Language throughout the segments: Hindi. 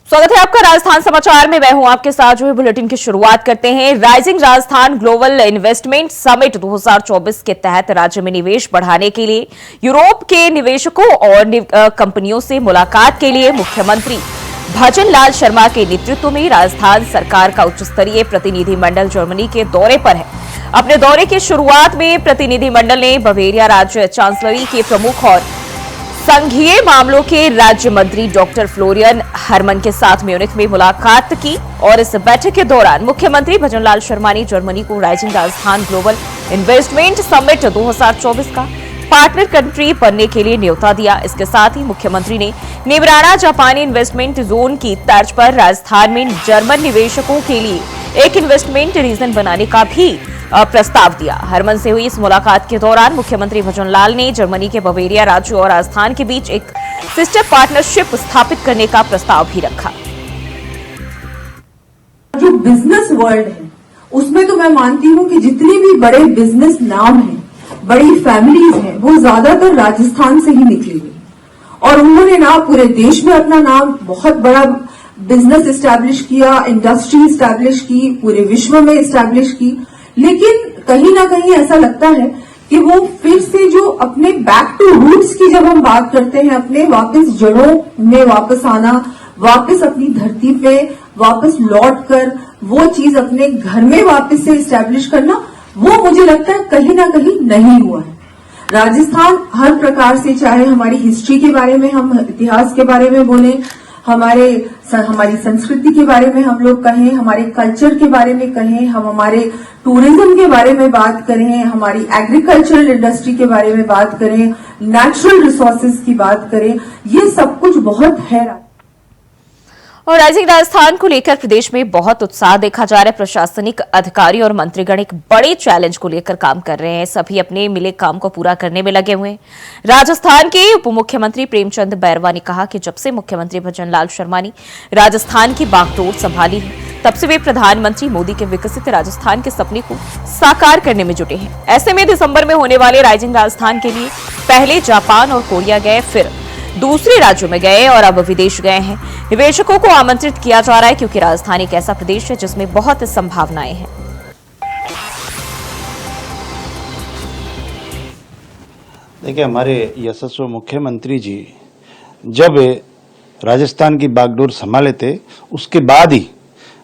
स्वागत है आपका राजस्थान समाचार में। मैं हूं आपके साथ जो है बुलेटिन की शुरुआत करते हैं। Rising Rajasthan global investment summit 2024 के तहत राज्य में निवेश बढ़ाने के लिए यूरोप के निवेशकों और कंपनियों से मुलाकात के लिए मुख्यमंत्री भजन लाल शर्मा के नेतृत्व में राजस्थान सरकार का उच्च स्तरीय प्रतिनिधिमंडल जर्मनी के दौरे पर है। अपने दौरे की शुरुआत में प्रतिनिधिमंडल ने बवेरिया राज्य चांसलरी के प्रमुख और संघीय मामलों के राज्य मंत्री डॉक्टर फ्लोरियन हरमन के साथ म्यूनिख में मुलाकात की और इस बैठक के दौरान मुख्यमंत्री भजन लाल शर्मा ने जर्मनी को rising Rajasthan global investment summit 2024 का पार्टनर कंट्री बनने के लिए न्योता दिया। इसके साथ ही मुख्यमंत्री ने नेवराना जापानी इन्वेस्टमेंट जोन की तर्ज पर राजस्थान में जर्मन निवेशकों के लिए एक इन्वेस्टमेंट रीजन बनाने का भी प्रस्ताव दिया। हरमन से हुई इस मुलाकात के दौरान मुख्यमंत्री भजन लाल ने जर्मनी के बवेरिया राज्य और राजस्थान के बीच एक सिस्टर पार्टनरशिप स्थापित करने का प्रस्ताव भी रखा। जो बिजनेस वर्ल्ड है उसमें तो मैं मानती हूँ कि जितने भी बड़े बिजनेस नाम हैं, बड़ी फैमिलीज हैं, वो ज्यादातर राजस्थान से ही निकली हुई और उन्होंने ना पूरे देश में अपना नाम बहुत बड़ा बिजनेस इस्टेब्लिश किया, इंडस्ट्री इस्टेब्लिश की, पूरे विश्व में इस्टेब्लिश की। लेकिन कहीं ना कहीं ऐसा लगता है कि वो फिर से जो अपने बैक टू रूट्स की जब हम बात करते हैं, अपने वापस जड़ों में वापस आना, वापस अपनी धरती पे वापस लौट कर वो चीज अपने घर में वापस से इस्टेब्लिश करना, वो मुझे लगता है कहीं ना कहीं नहीं हुआ है। राजस्थान हर प्रकार से, चाहे हमारी हिस्ट्री के बारे में, हम इतिहास के बारे में बोले, हमारी संस्कृति के बारे में हम लोग कहें, हमारे कल्चर के बारे में कहें, हम हमारे टूरिज्म के बारे में बात करें, हमारी एग्रीकल्चरल इंडस्ट्री के बारे में बात करें, नेचुरल रिसोर्सेज की बात करें, ये सब कुछ बहुत है। और राइजिंग राजस्थान को लेकर प्रदेश में बहुत उत्साह देखा जा रहा है। प्रशासनिक अधिकारी और मंत्रीगण एक बड़े चैलेंज को लेकर काम कर रहे हैं। सभी अपने मिले काम को पूरा करने में लगे हुए हैं। राजस्थान के उप मुख्यमंत्री प्रेमचंद बैरवा ने कहा कि जब से मुख्यमंत्री भजन लाल शर्मा ने राजस्थान की बागडोर संभाली है, तब से वे प्रधानमंत्री मोदी के विकसित राजस्थान के सपने को साकार करने में जुटे हैं। ऐसे में दिसंबर में होने वाले राइजिंग राजस्थान के लिए पहले जापान और कोरिया गए, फिर दूसरे राज्यों में गए और अब विदेश गए हैं। निवेशकों को आमंत्रित किया जा रहा है क्योंकि राजस्थान एक ऐसा प्रदेश है जिसमें बहुत संभावनाएं हैं। देखिए, हमारे यशस्वी मुख्यमंत्री जी जब राजस्थान की बागडोर संभाले थे, उसके बाद ही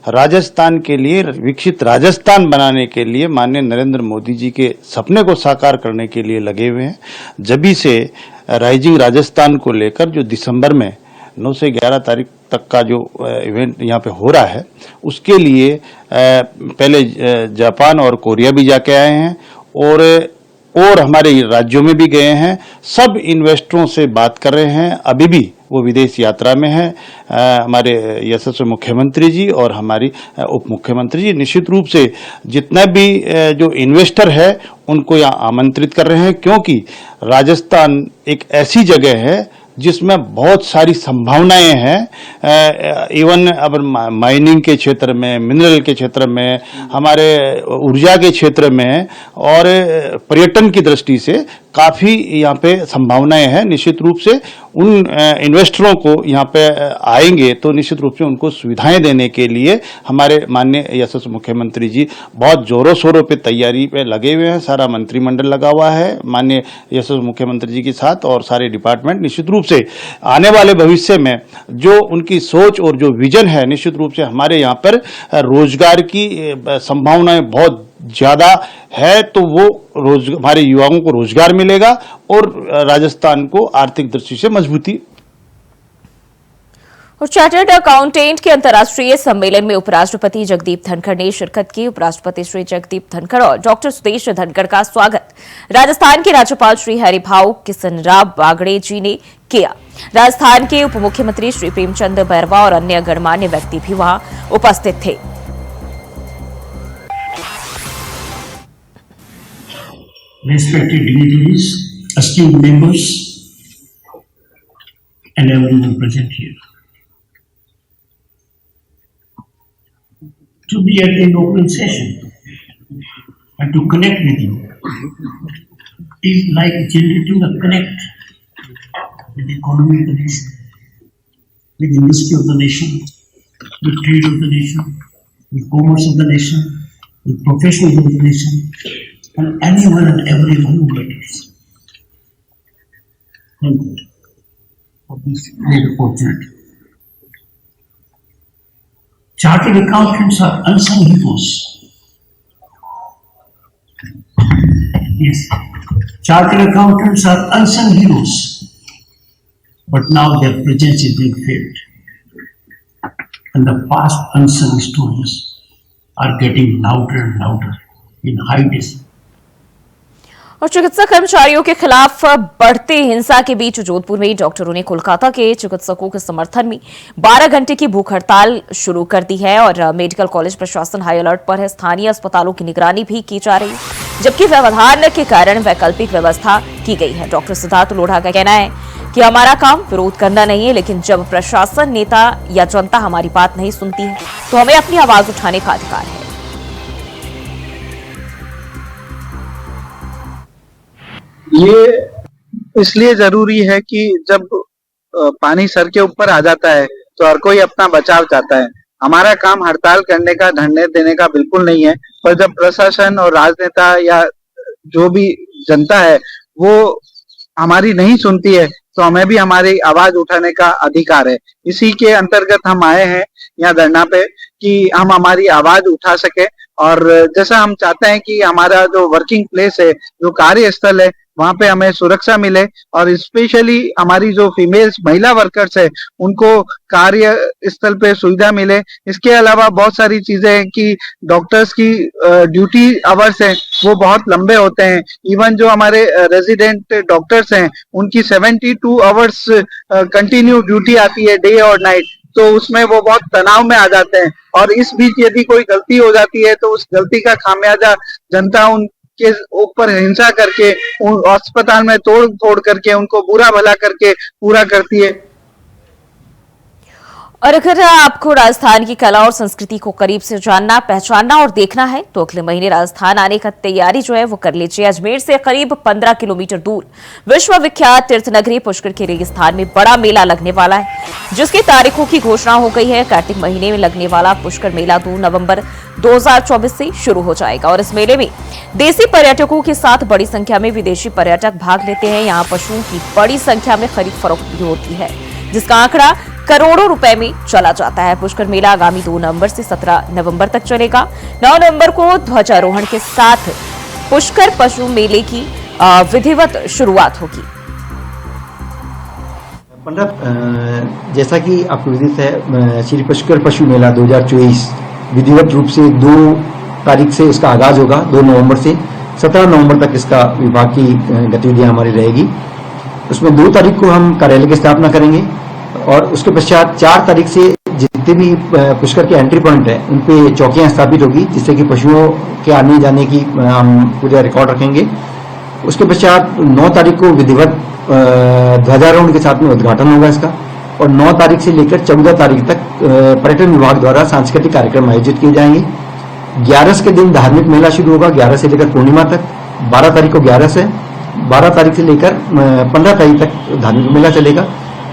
राजस्थान के लिए, विकसित राजस्थान बनाने के लिए माननीय नरेंद्र मोदी जी के सपने को साकार करने के लिए लगे हुए हैं। जब से राइजिंग राजस्थान को लेकर जो दिसंबर में 9 से 11 तारीख तक का जो इवेंट यहाँ पे हो रहा है, उसके लिए पहले जापान और कोरिया भी जाके आए हैं और हमारे राज्यों में भी गए हैं। सब इन्वेस्टरों से बात कर रहे हैं। अभी भी वो विदेश यात्रा में है। हमारे यशस्वी मुख्यमंत्री जी और हमारी उप मुख्यमंत्री जी निश्चित रूप से जितना भी जो इन्वेस्टर है उनको यहाँ आमंत्रित कर रहे हैं, क्योंकि राजस्थान एक ऐसी जगह है जिसमें बहुत सारी संभावनाएं हैं। इवन अब माइनिंग के क्षेत्र में, मिनरल के क्षेत्र में, हमारे ऊर्जा के क्षेत्र में और पर्यटन की दृष्टि से काफी यहाँ पे संभावनाएं हैं। निश्चित रूप से उन इन्वेस्टरों को यहाँ पे आएंगे तो निश्चित रूप से उनको सुविधाएं देने के लिए हमारे माननीय यशस्वी मुख्यमंत्री जी बहुत जोरों शोरों पे तैयारी पे लगे हुए हैं। सारा मंत्रिमंडल लगा हुआ है माननीय यशस्वी मुख्यमंत्री जी के साथ और सारे डिपार्टमेंट। निश्चित रूप से आने वाले भविष्य में जो उनकी सोच और जो विजन है, निश्चित रूप से हमारे यहाँ पर रोजगार की संभावनाएं बहुत ज्यादा है, तो वो हमारे युवाओं को रोजगार मिलेगा और राजस्थान को आर्थिक दृष्टि से मजबूती। और चार्टर्ड अकाउंटेंट के अंतर्राष्ट्रीय सम्मेलन में उपराष्ट्रपति जगदीप धनखड़ ने शिरकत की। उपराष्ट्रपति श्री जगदीप धनखड़ और डॉक्टर सुदेश धनखड़ का स्वागत राजस्थान के राज्यपाल श्री हरिभाऊ किसनराव बागड़े जी ने किया। राजस्थान के उप मुख्यमंत्री श्री प्रेमचंद बैरवा और अन्य गणमान्य व्यक्ति भी वहां उपस्थित थे। Respected dignitaries, esteemed members, and everyone present here. To be at the inaugural session and to connect with you is like generating a connect with the economy of the nation. with industry of the nation, with trade of the nation, with commerce of the nation, with professionals of the nation, and anyone and everyone who matters. Thank you for this great opportunity. Chartered accountants are unsung heroes. Yes, chartered accountants are unsung heroes, but now their presence is being felt, and the past unsung stories are getting louder and louder in high def. और चिकित्सा कर्मचारियों के खिलाफ बढ़ते हिंसा के बीच जोधपुर में डॉक्टरों ने कोलकाता के चिकित्सकों के समर्थन में 12 घंटे की भूख हड़ताल शुरू कर दी है और मेडिकल कॉलेज प्रशासन हाई अलर्ट पर है। स्थानीय अस्पतालों की निगरानी भी की जा रही है, जबकि व्यवधान के कारण वैकल्पिक व्यवस्था की गई है। डॉक्टर सिद्धार्थ लोढ़ा का कहना है कि हमारा काम विरोध करना नहीं है, लेकिन जब प्रशासन, नेता या जनता हमारी बात नहीं सुनती है तो हमें अपनी आवाज उठाने का अधिकार है। ये इसलिए जरूरी है कि जब पानी सर के ऊपर आ जाता है तो हर कोई अपना बचाव चाहता है। हमारा काम हड़ताल करने का, धरने देने का बिल्कुल नहीं है, पर जब प्रशासन और राजनेता या जो भी जनता है वो हमारी नहीं सुनती है तो हमें भी हमारी आवाज उठाने का अधिकार है। इसी के अंतर्गत हम आए हैं यहाँ धरना पे कि हम हमारी आवाज उठा सके और जैसा हम चाहते हैं कि हमारा जो वर्किंग प्लेस है, जो कार्यस्थल है, वहां पे हमें सुरक्षा मिले और स्पेशली हमारी जो फीमेल्स महिला वर्कर्स है उनको कार्य स्थल पे सुविधा मिले। इसके अलावा बहुत सारी चीजें हैं कि डॉक्टर्स की ड्यूटी आवर्स हैं वो बहुत लंबे होते हैं। इवन जो हमारे रेजिडेंट डॉक्टर्स हैं उनकी 72 आवर्स कंटिन्यू ड्यूटी आती है, डे और नाइट, तो उसमें वो बहुत तनाव में आ जाते हैं और इस बीच यदि कोई गलती हो जाती है तो उस गलती का खामियाजा जनता उनके ऊपर हिंसा करके, अस्पताल में तोड़ फोड़ करके, उनको बुरा भला करके पूरा करती है। और अगर आपको राजस्थान की कला और संस्कृति को करीब से जानना, पहचानना और देखना है तो अगले महीने राजस्थान आने का तैयारी जो है वो कर लीजिए। अजमेर से करीब 15 किलोमीटर दूर विश्व विख्यात तीर्थ नगरी पुष्कर के रेगिस्तान में बड़ा मेला लगने वाला है, जिसकी तारीखों की घोषणा हो गई है। कार्तिक महीने में लगने वाला पुष्कर मेला 2 नवंबर 2024 से शुरू हो जाएगा और इस मेले में देसी पर्यटकों के साथ बड़ी संख्या में विदेशी पर्यटक भाग लेते हैं। यहाँ पशुओं की बड़ी संख्या में खरीद फरोख्त भी होती है, जिसका आंकड़ा करोड़ों रुपए में चला जाता है। पुष्कर मेला आगामी 2 नवंबर से 17 नवंबर तक चलेगा। 9 नवंबर को ध्वजारोहण के साथ पुष्कर पशु मेले की विधिवत शुरुआत होगी। जैसा कि आपको विदित है, श्री पुष्कर पशु मेला 2024 विधिवत रूप से 2 तारीख से इसका आगाज होगा। 2 नवंबर से 17 नवंबर तक इसका विभाग की गतिविधियां हमारी रहेगी। उसमें 2 तारीख को हम कार्यालय की स्थापना करेंगे और उसके पश्चात 4 तारीख से जितने भी पुष्कर के एंट्री पॉइंट है उन पे चौकियां स्थापित होगी, जिससे कि पशुओं के आने जाने की हम पूरा रिकॉर्ड रखेंगे। उसके पश्चात 9 तारीख को विधिवत ध्वजारोहण के साथ में उद्घाटन होगा इसका और 9 तारीख से लेकर 14 तारीख तक पर्यटन विभाग द्वारा सांस्कृतिक कार्यक्रम आयोजित किए जाएंगे। 11 के दिन धार्मिक मेला शुरू होगा, 11 से लेकर पूर्णिमा तक। 12 तारीख को 11 है, 12 तारीख से लेकर 15 तारीख तक धार्मिक मेला चलेगा।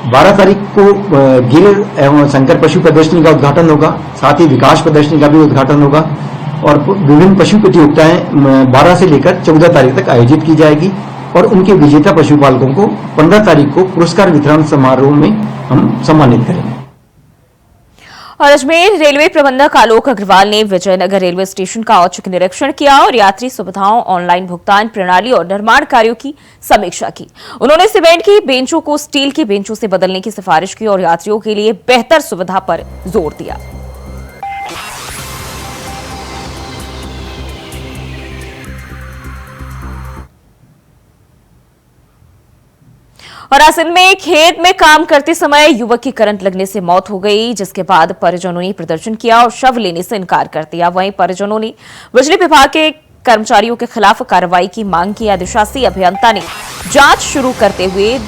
12 तारीख को गिर एवं शंकर पशु प्रदर्शनी का उद्घाटन होगा, साथ ही विकास प्रदर्शनी का भी उद्घाटन होगा और विभिन्न पशु प्रतियोगिताएं 12 से लेकर 14 तारीख तक आयोजित की जाएगी और उनके विजेता पशुपालकों को 15 तारीख को पुरस्कार वितरण समारोह में हम सम्मानित करेंगे। और अजमेर रेलवे प्रबंधक आलोक अग्रवाल ने विजयनगर रेलवे स्टेशन का औचक निरीक्षण किया और यात्री सुविधाओं, ऑनलाइन भुगतान प्रणाली और निर्माण कार्यों की समीक्षा की। उन्होंने सीमेंट की बेंचों को स्टील की बेंचों से बदलने की सिफारिश की और यात्रियों के लिए बेहतर सुविधा पर जोर दिया। और राजस्थान में खेत में काम करते समय युवक की करंट लगने से मौत हो गई, जिसके बाद परिजनों ने प्रदर्शन किया और शव लेने से इनकार कर दिया। वहीं परिजनों ने बिजली विभाग के कर्मचारियों के खिलाफ कार्रवाई की मांग की। अधिशासी अभियंता ने जांच शुरू करते हुए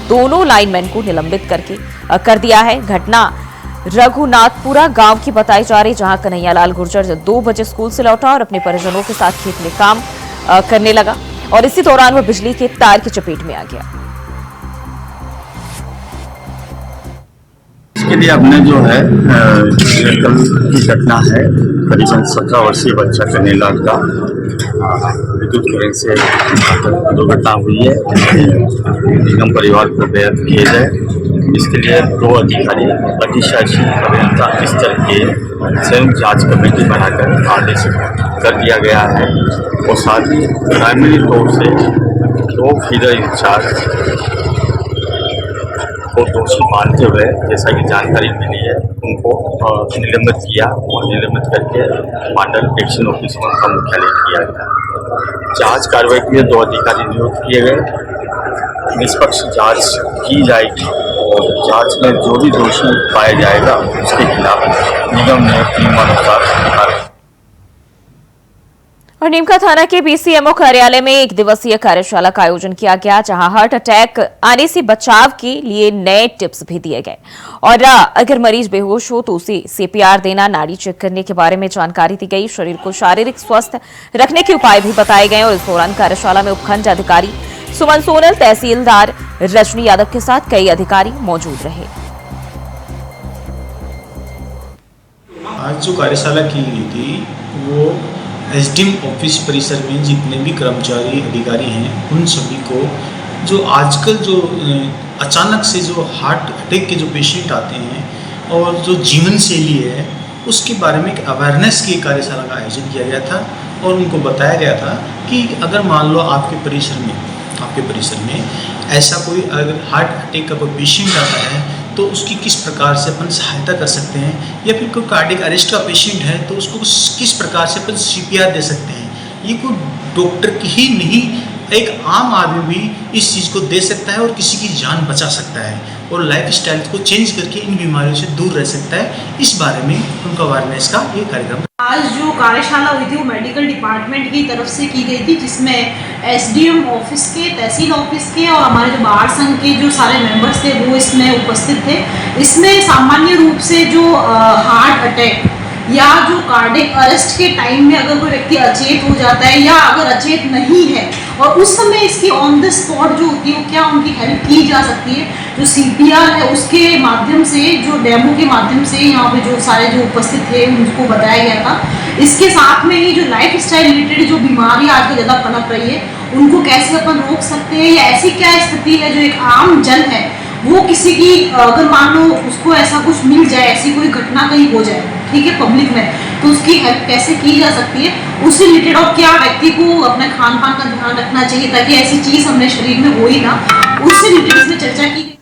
दोनों लाइनमैन को निलंबित कर दिया है। घटना रघुनाथपुरा गांव की बताई जा रही, जहां कन्हैयालाल गुर्जर 2 बजे स्कूल से लौटा और अपने परिजनों के साथ खेत में काम करने लगा और इसी दौरान वह बिजली के तार की चपेट में आ गया। इसके लिए हमने जो है ये कल की घटना है, करीबन 17 वर्षीय बच्चा कन्हैयालाल का विद्युत करंट से दुर्घटना हुई है। निगम परिवार को बेहद खेद है। इसके लिए 2 अधिकारी अधिशासी अभियंता स्तर के स्वयं जांच कमेटी बनाकर आदेश कर दिया गया है और साथ ही प्राइमरी तौर से 2 फीडर इंचार्ज को दोषी मानते हुए, जैसा कि जानकारी मिली है, उनको निलंबित किया और निलंबित करके मंडल एक्शन ऑफिस में उनका मुख्यालय किया गया। जांच कार्रवाई के लिए 2 अधिकारी नियुक्त किए गए। निष्पक्ष जांच की जाएगी और जांच में जो भी दोषी पाया जाएगा उसके खिलाफ निगम नियमानुसार कार्रवाई। और नीमका थाना के बीसीएमओ कार्यालय में 1 दिवसीय कार्यशाला का आयोजन किया गया, जहां हार्ट अटैक आने से बचाव के लिए नए टिप्स भी दिए गए और अगर मरीज बेहोश हो तो उसे सीपीआर देना, नाड़ी चेक करने के बारे में जानकारी दी गई। शरीर को शारीरिक स्वस्थ रखने के उपाय भी बताए गए और इस दौरान कार्यशाला में उपखंड अधिकारी सुमन सोनल, तहसीलदार रजनी यादव के साथ कई अधिकारी मौजूद रहे। आज जो कार्यशाला की गई थी वो एसडीएम ऑफिस परिसर में जितने भी कर्मचारी अधिकारी हैं उन सभी को जो आजकल जो अचानक से जो हार्ट अटैक के जो पेशेंट आते हैं और जो जीवन शैली है उसके बारे में एक अवेयरनेस की कार्यशाला का आयोजन किया गया था और उनको बताया गया था कि अगर मान लो आपके परिसर में ऐसा कोई अगर हार्ट अटैक का कोई पेशेंट आता है तो उसकी किस प्रकार से अपन सहायता कर सकते हैं, या फिर कोई कार्डियक अरेस्ट का पेशेंट है तो उसको किस प्रकार से अपन सीपीआर दे सकते हैं। ये कोई डॉक्टर की ही नहीं, एक आम आदमी भी इस चीज़ को दे सकता है और किसी की जान बचा सकता है और लाइफ स्टाइल को चेंज करके इन बीमारियों से दूर रह सकता है। इस बारे में उनका अवेयरनेस का ये कार्यक्रम। आज जो कार्यशाला हुई थी वो मेडिकल डिपार्टमेंट की तरफ से की गई थी, जिसमें एसडीएम ऑफिस के, तहसील ऑफिस के और हमारे जो बाढ़ संघ के जो सारे मेंबर्स थे वो इसमें उपस्थित थे। इसमें सामान्य रूप से जो हार्ट अटैक या जो कार्डियक अरेस्ट के टाइम में अगर कोई व्यक्ति अचेत हो जाता है या अगर अचेत नहीं है और उस समय इसकी ऑन द स्पॉट जो होती है वो क्या उनकी हेल्प की जा सकती है, जो सीपीआर है उसके माध्यम से, जो डेमो के माध्यम से यहाँ पे जो सारे जो उपस्थित थे उनको बताया गया था। इसके साथ में ही जो लाइफ स्टाइल रिलेटेड जो बीमारी आजकल ज़्यादा पनप रही है उनको कैसे अपन रोक सकते हैं या ऐसी क्या स्थिति है जो एक आम जन है वो किसी की अगर मान लो उसको ऐसा कुछ मिल जाए, ऐसी कोई घटना कहीं हो जाए, ठीक है, पब्लिक में, तो उसकी हेल्प कैसे की जा सकती है, उससे रिलेटेड और क्या व्यक्ति को अपने खान पान का ध्यान रखना चाहिए ताकि ऐसी चीज़ हमने शरीर में हो ही ना, उससे रिलेटेड इसमें चर्चा की गई।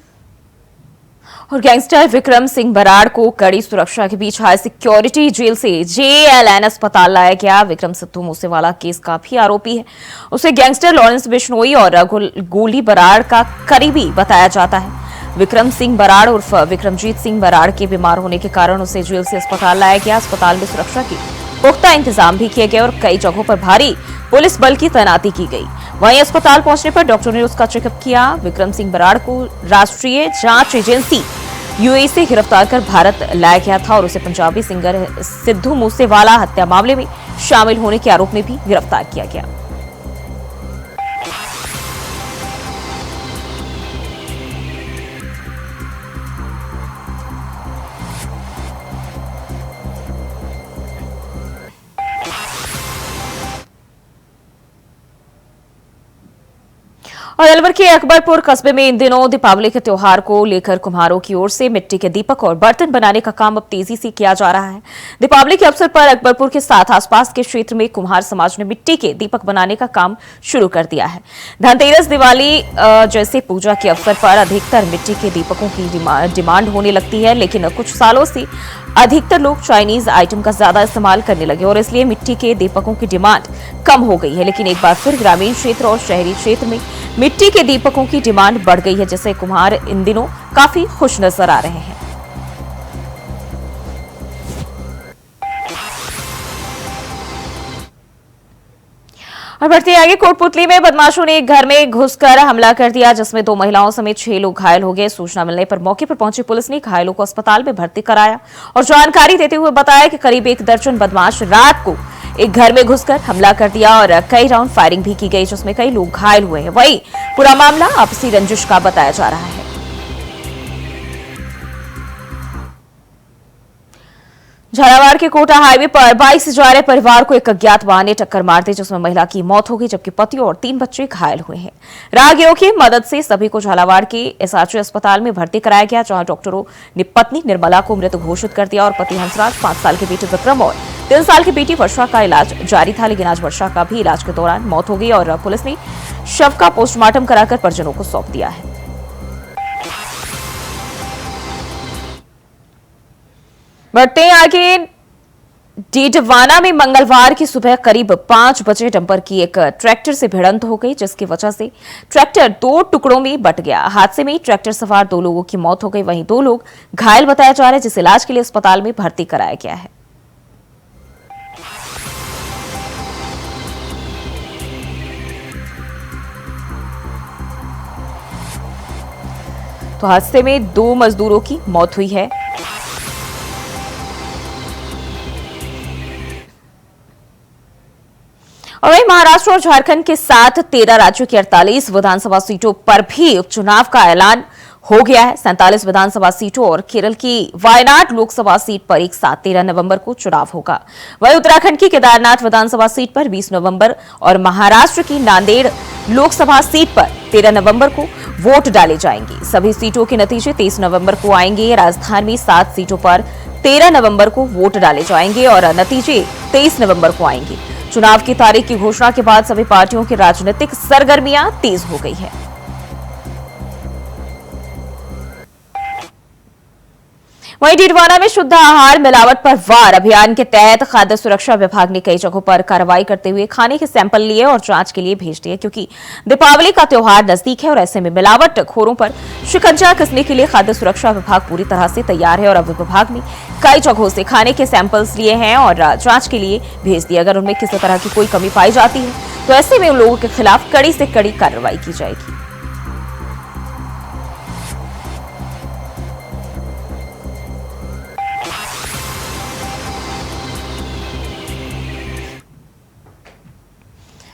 और गैंगस्टर विक्रम सिंह बराड़ को कड़ी सुरक्षा के बीच हाई सिक्योरिटी जेल से जेएलएन अस्पताल लाया गया। विक्रम सिद्धू मूसेवाला केस का भी आरोपी है। उसे गैंगस्टर लॉरेंस बिश्नोई और गोली बराड़ का करीबी बताया जाता है। विक्रम सिंह बराड़ उर्फ विक्रमजीत सिंह बराड़ के बीमार होने के कारण उसे जेल से अस्पताल लाया गया। अस्पताल में सुरक्षा के पुख्ता इंतजाम भी किए गए और कई जगहों पर भारी पुलिस बल की तैनाती की गई। वहीं अस्पताल पहुंचने पर डॉक्टर ने उसका चेकअप किया। विक्रम सिंह बराड़ को राष्ट्रीय जांच एजेंसी यूएई से गिरफ्तार कर भारत लाया गया था और उसे पंजाबी सिंगर सिद्धू मूसेवाला हत्या मामले में शामिल होने के आरोप में भी गिरफ्तार किया गया। और अलवर के अकबरपुर कस्बे में इन दिनों दीपावली के त्योहार को लेकर कुम्हारों की ओर से मिट्टी के दीपक और बर्तन बनाने का काम अब तेजी से किया जा रहा है। दीपावली के अवसर पर अकबरपुर के साथ आसपास के क्षेत्र में कुम्हार समाज ने मिट्टी के दीपक बनाने का काम शुरू कर दिया है। धनतेरस, दिवाली जैसे पूजा के अवसर पर अधिकतर मिट्टी के दीपकों की डिमांड होने लगती है, लेकिन कुछ सालों से अधिकतर लोग चाइनीज आइटम का ज्यादा इस्तेमाल करने लगे और इसलिए मिट्टी के दीपकों की डिमांड कम हो गई है। लेकिन एक बार फिर ग्रामीण क्षेत्र और शहरी क्षेत्र में मिट्टी के दीपकों की डिमांड बढ़ गई है, जिससे कुम्हार इन दिनों काफी खुश नजर आ रहे हैं। और बढ़ते आगे, कोटपुतली में बदमाशों ने एक घर में घुसकर हमला कर दिया, जिसमें 2 महिलाओं समेत 6 लोग घायल हो गए। सूचना मिलने पर मौके पर पहुंची पुलिस ने घायलों को अस्पताल में भर्ती कराया और जानकारी देते हुए बताया कि करीब 1 दर्जन बदमाश रात को एक घर में घुसकर हमला कर दिया और कई राउंड फायरिंग भी की गई, जिसमें कई लोग घायल हुए हैं। वहीं पूरा मामला आपसी रंजिश का बताया जा रहा है। झालावाड़ के कोटा हाईवे पर बाइक से जा रहे परिवार को एक अज्ञात वाहन ने टक्कर मार दी, जिसमें महिला की मौत हो गई जबकि पति और 3 बच्चे घायल हुए हैं। राहगीरों की मदद से सभी को झालावाड़ के एसआरजी अस्पताल में भर्ती कराया गया, जहां डॉक्टरों ने पत्नी निर्मला को मृत घोषित कर दिया और पति हंसराज, 5 साल के बेटे विक्रम और 3 साल की बेटी वर्षा का इलाज जारी था। लेकिन आज वर्षा का भी इलाज के दौरान मौत हो गई और पुलिस ने शव का पोस्टमार्टम कराकर परिजनों को सौंप दिया है। बढ़ते हैं आगे। डीडवाना में मंगलवार की सुबह करीब 5 बजे डंपर की एक ट्रैक्टर से भिड़ंत हो गई, जिसकी वजह से ट्रैक्टर 2 टुकड़ों में बंट गया। हादसे में ट्रैक्टर सवार 2 लोगों की मौत हो गई, वहीं 2 लोग घायल बताया जा रहा है, जिसे इलाज के लिए अस्पताल में भर्ती कराया गया है। तो हादसे में 2 मजदूरों की मौत हुई है। और वहीं महाराष्ट्र और झारखंड के साथ 13 राज्यों की 48 विधानसभा सीटों पर भी उपचुनाव का ऐलान हो गया है। 47 विधानसभा सीटों और केरल की वायनाड लोकसभा सीट पर एक साथ 13 नवंबर को चुनाव होगा। वहीं उत्तराखंड की केदारनाथ विधानसभा सीट पर 20 नवंबर और महाराष्ट्र की नांदेड़ लोकसभा सीट पर 13 नवंबर को वोट डाले जाएंगे। सभी सीटों के नतीजे 23 नवंबर को आएंगे। राजस्थान में 7 सीटों पर 13 नवंबर को वोट डाले जाएंगे और नतीजे 23 नवंबर को आएंगे। चुनाव की तारीख की घोषणा के बाद सभी पार्टियों की राजनीतिक सरगर्मियां तेज हो गई है। वहीं डीडवाना में शुद्ध आहार मिलावट पर वार अभियान के तहत खाद्य सुरक्षा विभाग ने कई जगहों पर कार्रवाई करते हुए खाने के सैंपल लिए और जांच के लिए भेज दिए, क्योंकि दीपावली का त्योहार नजदीक है और ऐसे में मिलावटखोरों पर शिकंजा कसने के लिए खाद्य सुरक्षा विभाग पूरी तरह से तैयार है। और अब विभाग ने कई जगहों से खाने के सैंपल्स लिए हैं और जांच के लिए भेज दिए। अगर उनमें किसी तरह की कोई कमी पाई जाती है तो ऐसे में उन लोगों के खिलाफ कड़ी से कड़ी कार्रवाई की जाएगी।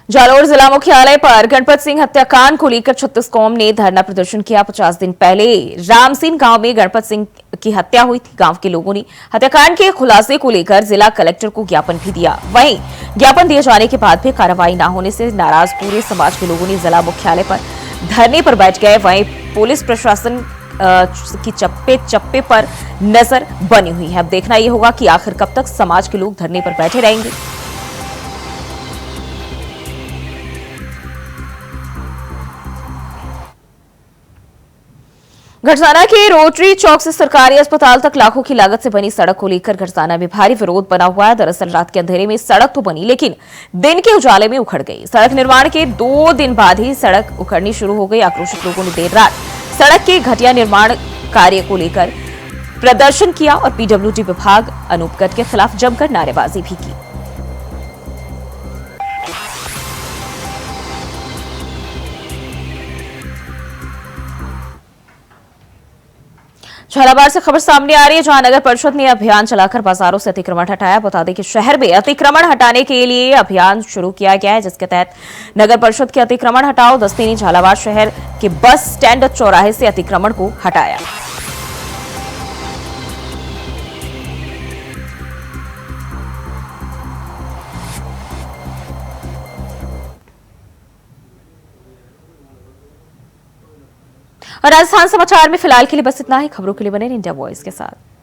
जालोर जिला मुख्यालय पर गणपत सिंह हत्याकांड को लेकर छत्तीस कौम ने धरना प्रदर्शन किया। 50 दिन पहले रामसीन गांव में गणपत सिंह की हत्या हुई थी। गांव के लोगों ने हत्याकांड के खुलासे को लेकर जिला कलेक्टर को ज्ञापन भी दिया। वहीं ज्ञापन दिए जाने के बाद भी कार्रवाई न होने से नाराज पूरे समाज के लोगों ने जिला मुख्यालय पर धरने पर बैठ गए। वहीं पुलिस प्रशासन की चप्पे चप्पे पर नजर बनी हुई है। अब देखना यह होगा कि आखिर कब तक समाज के लोग धरने पर बैठे रहेंगे। घरसाना के रोटरी चौक से सरकारी अस्पताल तक लाखों की लागत से बनी सड़क को लेकर घरसाना में भारी विरोध बना हुआ है। दरअसल रात के अंधेरे में सड़क तो बनी, लेकिन दिन के उजाले में उखड़ गई। सड़क निर्माण के 2 दिन बाद ही सड़क उखड़नी शुरू हो गई। आक्रोशित लोगों ने देर रात सड़क के घटिया निर्माण कार्य को लेकर प्रदर्शन किया और पीडब्ल्यूडी विभाग अनूप गढ़ के खिलाफ जमकर नारेबाजी भी की। झालावाड़ से खबर सामने आ रही है, जहां नगर परिषद ने अभियान चलाकर बाजारों से अतिक्रमण हटाया। बता दें कि शहर में अतिक्रमण हटाने के लिए अभियान शुरू किया गया है, जिसके तहत नगर परिषद के अतिक्रमण हटाओ दस्ते ने झालावाड़ शहर के बस स्टैंड चौराहे से अतिक्रमण को हटाया। और राजस्थान समाचार में फिलहाल के लिए बस इतना ही। खबरों के लिए बने इंडिया वॉइस के साथ।